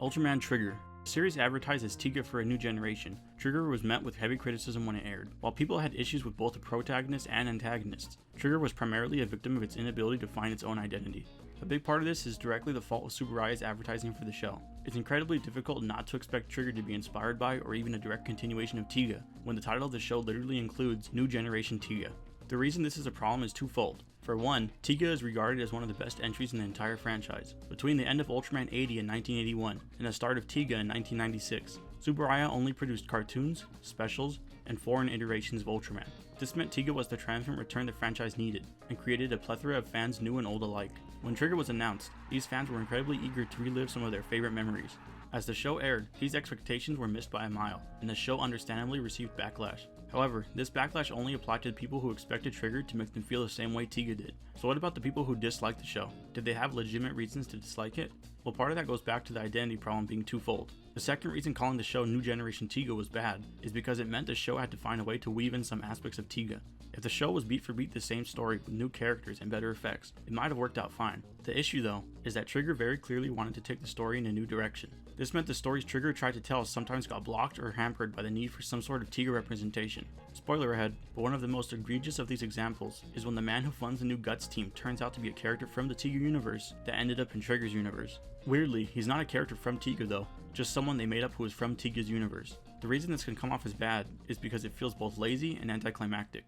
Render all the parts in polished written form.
Ultraman Trigger. The series advertised as Tiga for a new generation. Trigger was met with heavy criticism when it aired. While people had issues with both the protagonist and antagonists, Trigger was primarily a victim of its inability to find its own identity. A big part of this is directly the fault of Tsuburaya's advertising for the show. It's incredibly difficult not to expect Trigger to be inspired by or even a direct continuation of Tiga, when the title of the show literally includes New Generation Tiga. The reason this is a problem is twofold. For one, Tiga is regarded as one of the best entries in the entire franchise. Between the end of Ultraman 80 in 1981 and the start of Tiga in 1996, Tsuburaya only produced cartoons, specials, and foreign iterations of Ultraman. This meant Tiga was the triumphant return the franchise needed, and created a plethora of fans new and old alike. When Trigger was announced, these fans were incredibly eager to relive some of their favorite memories. As the show aired, these expectations were missed by a mile, and the show understandably received backlash. However, this backlash only applied to the people who expected Trigger to make them feel the same way Tiga did. So what about the people who disliked the show? Did they have legitimate reasons to dislike it? Well, part of that goes back to the identity problem being twofold. The second reason calling the show New Generation Tiga was bad is because it meant the show had to find a way to weave in some aspects of Tiga. If the show was beat for beat the same story with new characters and better effects, it might have worked out fine. The issue though, is that Trigger very clearly wanted to take the story in a new direction. This meant the stories Trigger tried to tell sometimes got blocked or hampered by the need for some sort of Tiga representation. Spoiler ahead, but one of the most egregious of these examples is when the man who funds the new Guts team turns out to be a character from the Tiga universe that ended up in Trigger's universe. Weirdly, he's not a character from Tiga though, just someone they made up who is from Tiga's universe. The reason this can come off as bad is because it feels both lazy and anticlimactic.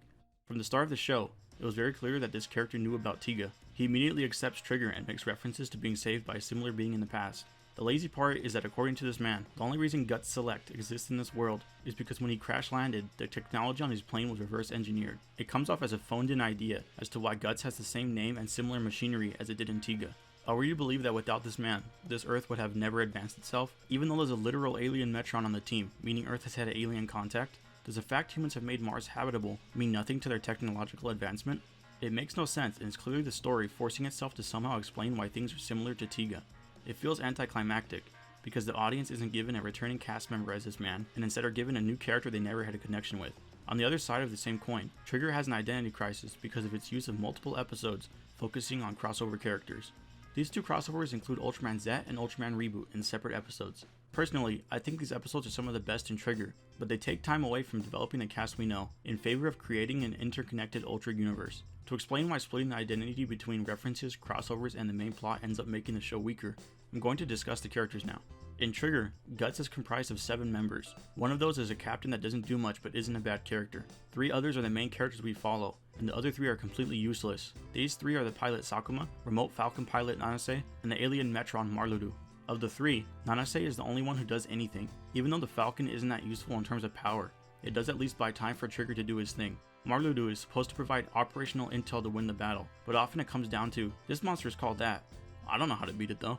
From the start of the show, it was very clear that this character knew about Tiga. He immediately accepts Trigger and makes references to being saved by a similar being in the past. The lazy part is that according to this man, the only reason Guts Select exists in this world is because when he crash landed, the technology on his plane was reverse engineered. It comes off as a phoned in idea as to why Guts has the same name and similar machinery as it did in Tiga. Are we to believe that without this man, this Earth would have never advanced itself? Even though there's a literal alien Metron on the team, meaning Earth has had alien contact, does the fact humans have made Mars habitable mean nothing to their technological advancement? It makes no sense, and it's clearly the story forcing itself to somehow explain why things are similar to Tiga. It feels anticlimactic, because the audience isn't given a returning cast member as this man, and instead are given a new character they never had a connection with. On the other side of the same coin, Trigger has an identity crisis because of its use of multiple episodes focusing on crossover characters. These two crossovers include Ultraman Z and Ultraman Reboot in separate episodes. Personally, I think these episodes are some of the best in Trigger, but they take time away from developing the cast we know, in favor of creating an interconnected Ultra universe. To explain why splitting the identity between references, crossovers, and the main plot ends up making the show weaker, I'm going to discuss the characters now. In Trigger, Guts is comprised of 7 members. One of those is a captain that doesn't do much but isn't a bad character. 3 others are the main characters we follow, and the other 3 are completely useless. These 3 are the pilot Sakuma, remote falcon pilot Nanase, and the alien Metron Marludu. Of the 3, Nanase is the only one who does anything. Even though the falcon isn't that useful in terms of power, it does at least buy time for Trigger to do his thing. Marludu is supposed to provide operational intel to win the battle, but often it comes down to, this monster is called that. I don't know how to beat it though.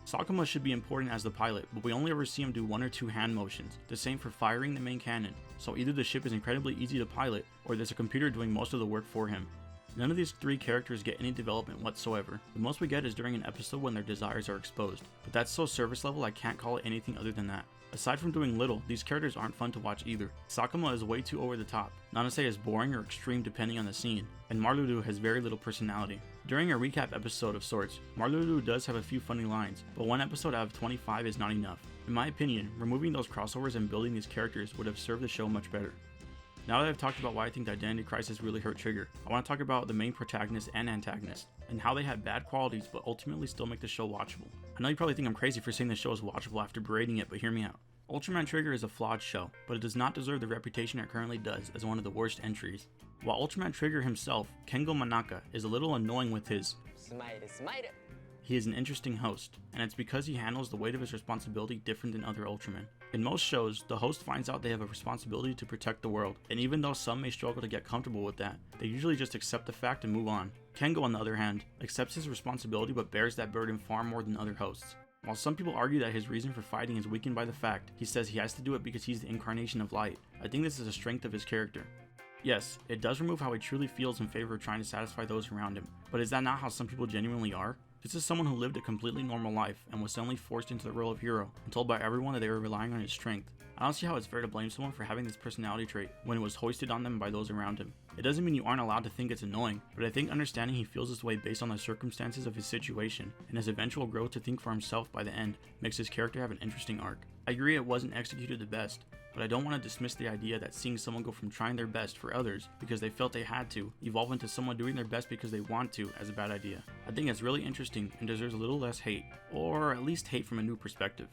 Sakuma should be important as the pilot, but we only ever see him do 1 or 2 hand motions, the same for firing the main cannon, so either the ship is incredibly easy to pilot, or there's a computer doing most of the work for him. None of these 3 characters get any development whatsoever. The most we get is during an episode when their desires are exposed, but that's so surface level I can't call it anything other than that. Aside from doing little, these characters aren't fun to watch either. Sakuma is way too over the top, Nanase is boring or extreme depending on the scene, and Marludu has very little personality. During a recap episode of sorts, Marludu does have a few funny lines, but 1 episode out of 25 is not enough. In my opinion, removing those crossovers and building these characters would have served the show much better. Now that I've talked about why I think the identity crisis really hurt Trigger, I want to talk about the main protagonist and antagonist, and how they have bad qualities but ultimately still make the show watchable. I know you probably think I'm crazy for saying the show is watchable after berating it, but hear me out. Ultraman Trigger is a flawed show, but it does not deserve the reputation it currently does as one of the worst entries. While Ultraman Trigger himself, Kengo Manaka, is a little annoying with his smile. He is an interesting host, and it's because he handles the weight of his responsibility different than other Ultramen. In most shows, the host finds out they have a responsibility to protect the world, and even though some may struggle to get comfortable with that, they usually just accept the fact and move on. Kengo, on the other hand, accepts his responsibility but bears that burden far more than other hosts. While some people argue that his reason for fighting is weakened by the fact he says he has to do it because he's the incarnation of light, I think this is a strength of his character. Yes, it does remove how he truly feels in favor of trying to satisfy those around him, but is that not how some people genuinely are? This is someone who lived a completely normal life and was suddenly forced into the role of hero and told by everyone that they were relying on his strength. I don't see how it's fair to blame someone for having this personality trait when it was hoisted on them by those around him. It doesn't mean you aren't allowed to think it's annoying, but I think understanding he feels this way based on the circumstances of his situation and his eventual growth to think for himself by the end makes his character have an interesting arc. I agree it wasn't executed the best, but I don't want to dismiss the idea that seeing someone go from trying their best for others because they felt they had to, evolve into someone doing their best because they want to as a bad idea. I think it's really interesting and deserves a little less hate, or at least hate from a new perspective.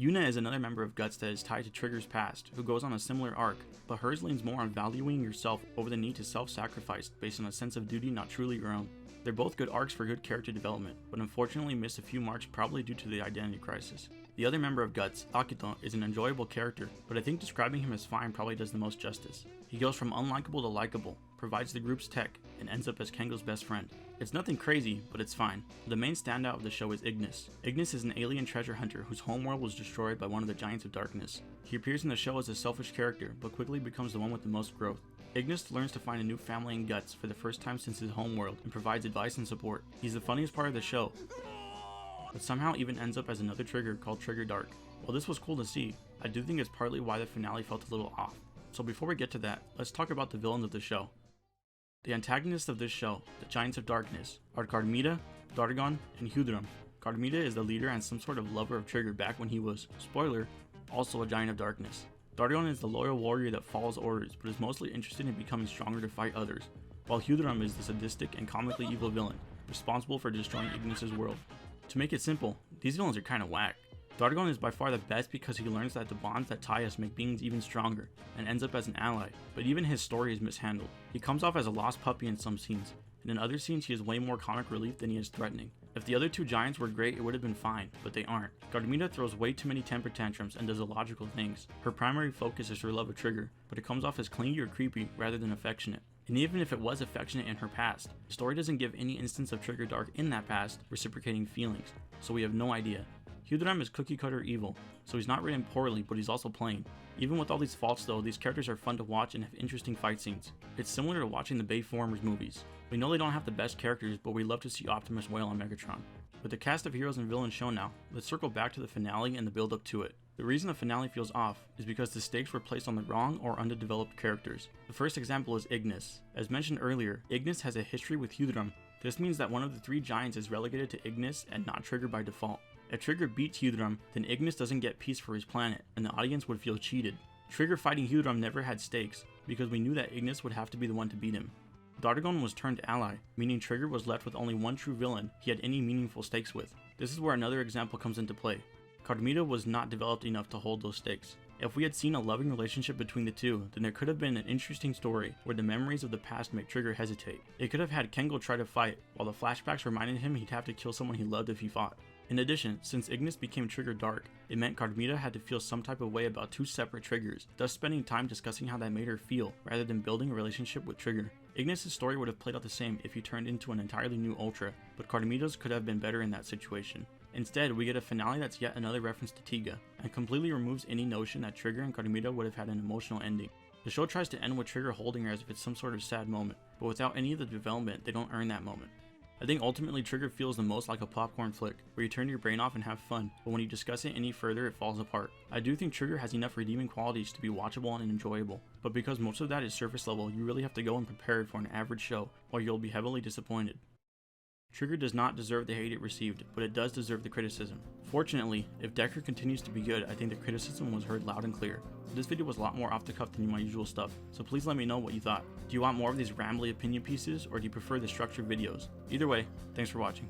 Yuna is another member of Guts that is tied to Trigger's past, who goes on a similar arc, but hers leans more on valuing yourself over the need to self-sacrifice based on a sense of duty not truly your own. They're both good arcs for good character development, but unfortunately missed a few marks probably due to the identity crisis. The other member of Guts, Akito, is an enjoyable character, but I think describing him as fine probably does the most justice. He goes from unlikable to likable, provides the group's tech, and ends up as Kengo's best friend. It's nothing crazy, but it's fine. The main standout of the show is Ignis. Ignis is an alien treasure hunter whose homeworld was destroyed by one of the Giants of Darkness. He appears in the show as a selfish character, but quickly becomes the one with the most growth. Ignis learns to find a new family in Guts for the first time since his homeworld and provides advice and support. He's the funniest part of the show, but somehow even ends up as another Trigger called Trigger Dark. While this was cool to see, I do think it's partly why the finale felt a little off. So before we get to that, let's talk about the villains of the show. The antagonists of this show, the Giants of Darkness, are Carmida, Dargon, and Hudram. Carmida is the leader and some sort of lover of Trigger back when he was, spoiler, also a Giant of Darkness. Dargon is the loyal warrior that follows orders, but is mostly interested in becoming stronger to fight others, while Hudram is the sadistic and comically evil villain, responsible for destroying Ignis' world. To make it simple, these villains are kinda whack. Dargon is by far the best because he learns that the bonds that tie us make beings even stronger, and ends up as an ally, but even his story is mishandled. He comes off as a lost puppy in some scenes, and in other scenes he is way more comic relief than he is threatening. If the other two giants were great, it would have been fine, but they aren't. Carmida throws way too many temper tantrums and does illogical things. Her primary focus is her love of Trigger, but it comes off as clingy or creepy rather than affectionate. And even if it was affectionate in her past, the story doesn't give any instance of Trigger Dark in that past reciprocating feelings, so we have no idea. Hudram is cookie cutter evil, so he's not written poorly, but he's also plain. Even with all these faults though, these characters are fun to watch and have interesting fight scenes. It's similar to watching the Bayformers movies. We know they don't have the best characters, but we love to see Optimus wail on Megatron. With the cast of heroes and villains shown now, let's circle back to the finale and the build up to it. The reason the finale feels off is because the stakes were placed on the wrong or underdeveloped characters. The first example is Ignis. As mentioned earlier, Ignis has a history with Hudram. This means that one of the three giants is relegated to Ignis and not Trigger by default. If Trigger beats Hudram, then Ignis doesn't get peace for his planet, and the audience would feel cheated. Trigger fighting Hudram never had stakes, because we knew that Ignis would have to be the one to beat him. Dargon was turned ally, meaning Trigger was left with only one true villain he had any meaningful stakes with. This is where another example comes into play. Carmida was not developed enough to hold those stakes. If we had seen a loving relationship between the two, then there could have been an interesting story where the memories of the past make Trigger hesitate. It could have had Kengo try to fight, while the flashbacks reminded him he'd have to kill someone he loved if he fought. In addition, since Ignis became Trigger Dark, it meant Carmida had to feel some type of way about two separate Triggers, thus spending time discussing how that made her feel, rather than building a relationship with Trigger. Ignis' story would have played out the same if he turned into an entirely new Ultra, but Carmida's could have been better in that situation. Instead, we get a finale that's yet another reference to Tiga, and completely removes any notion that Trigger and Carmida would have had an emotional ending. The show tries to end with Trigger holding her as if it's some sort of sad moment, but without any of the development, they don't earn that moment. I think ultimately Trigger feels the most like a popcorn flick, where you turn your brain off and have fun, but when you discuss it any further it falls apart. I do think Trigger has enough redeeming qualities to be watchable and enjoyable, but because most of that is surface level, you really have to go and prepare for an average show, or you'll be heavily disappointed. Trigger does not deserve the hate it received, but it does deserve the criticism. Fortunately, if Decker continues to be good, I think the criticism was heard loud and clear. This video was a lot more off the cuff than my usual stuff, so please let me know what you thought. Do you want more of these rambly opinion pieces, or do you prefer the structured videos? Either way, thanks for watching.